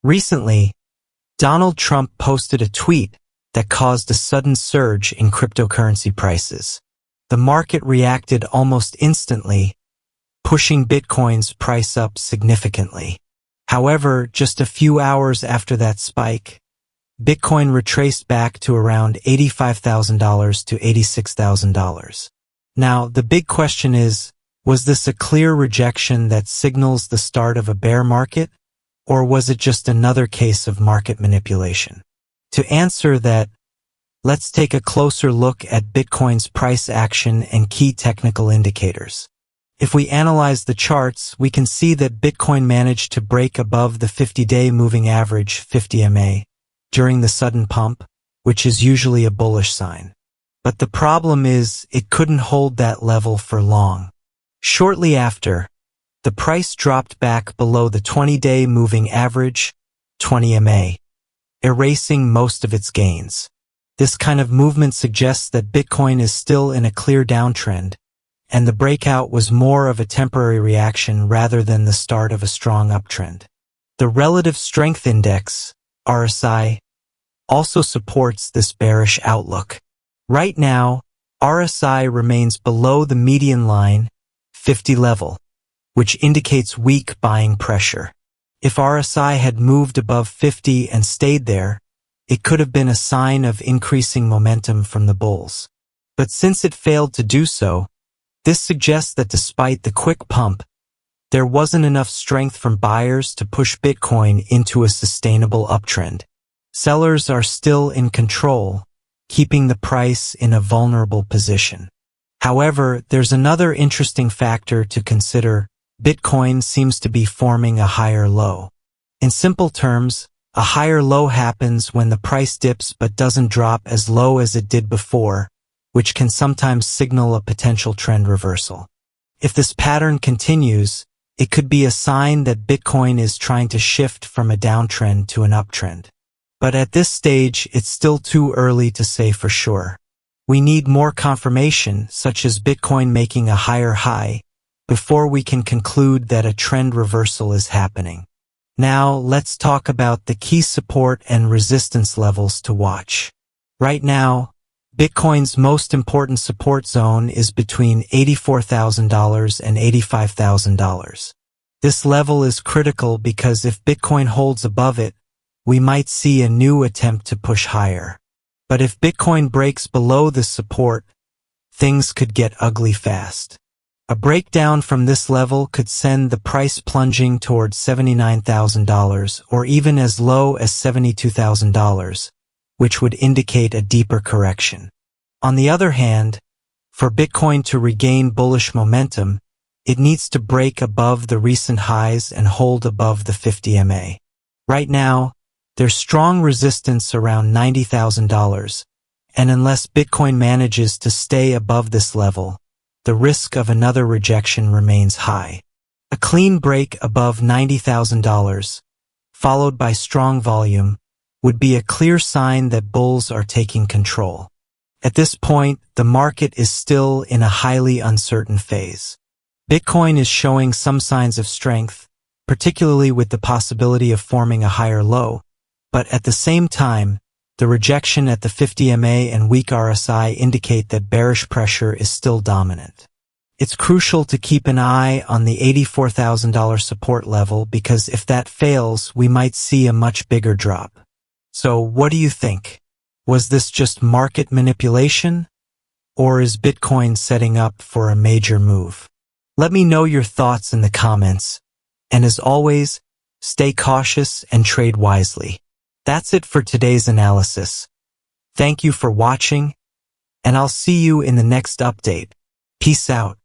Recently, Donald Trump posted a tweet that caused a sudden surge in cryptocurrency prices. The market reacted almost instantly, pushing Bitcoin's price up significantly. However, just a few hours after that spike, Bitcoin retraced back to around $85,000 to $86,000. Now, the big question is, was this a clear rejection that signals the start of a bear market, or was it just another case of market manipulation? To answer that, let's take a closer look at Bitcoin's price action and key technical indicators. If we analyze the charts, we can see that Bitcoin managed to break above the 50-day moving average 50 MA during the sudden pump, which is usually a bullish sign. But the problem is it couldn't hold that level for long. Shortly after, the price dropped back below the 20-day moving average 20 MA, erasing most of its gains. This kind of movement suggests that Bitcoin is still in a clear downtrend, and the breakout was more of a temporary reaction rather than the start of a strong uptrend. The Relative Strength Index, RSI, also supports this bearish outlook. Right now, RSI remains below the median line, 50 level, which indicates weak buying pressure. If RSI had moved above 50 and stayed there, it could have been a sign of increasing momentum from the bulls. But since it failed to do so, this suggests that despite the quick pump, there wasn't enough strength from buyers to push Bitcoin into a sustainable uptrend. Sellers are still in control, keeping the price in a vulnerable position. However, there's another interesting factor to consider. Bitcoin seems to be forming a higher low. In simple terms, a higher low happens when the price dips but doesn't drop as low as it did before, which can sometimes signal a potential trend reversal. If this pattern continues, it could be a sign that Bitcoin is trying to shift from a downtrend to an uptrend. But at this stage, it's still too early to say for sure. We need more confirmation, such as Bitcoin making a higher high, before we can conclude that a trend reversal is happening. Now, let's talk about the key support and resistance levels to watch. Right now, Bitcoin's most important support zone is between $84,000 and $85,000. This level is critical because if Bitcoin holds above it, we might see a new attempt to push higher. But if Bitcoin breaks below this support, things could get ugly fast. A breakdown from this level could send the price plunging towards $79,000 or even as low as $72,000, which would indicate a deeper correction. On the other hand, for Bitcoin to regain bullish momentum, it needs to break above the recent highs and hold above the 50 MA. Right now, there's strong resistance around $90,000, and unless Bitcoin manages to stay above this level, the risk of another rejection remains high. A clean break above $90,000, followed by strong volume, would be a clear sign that bulls are taking control. At this point, the market is still in a highly uncertain phase. Bitcoin is showing some signs of strength, particularly with the possibility of forming a higher low, but at the same time, the rejection at the 50 MA and weak RSI indicate that bearish pressure is still dominant. It's crucial to keep an eye on the $84,000 support level because if that fails, we might see a much bigger drop. So what do you think? Was this just market manipulation? Or is Bitcoin setting up for a major move? Let me know your thoughts in the comments. And as always, stay cautious and trade wisely. That's it for today's analysis. Thank you for watching, and I'll see you in the next update. Peace out.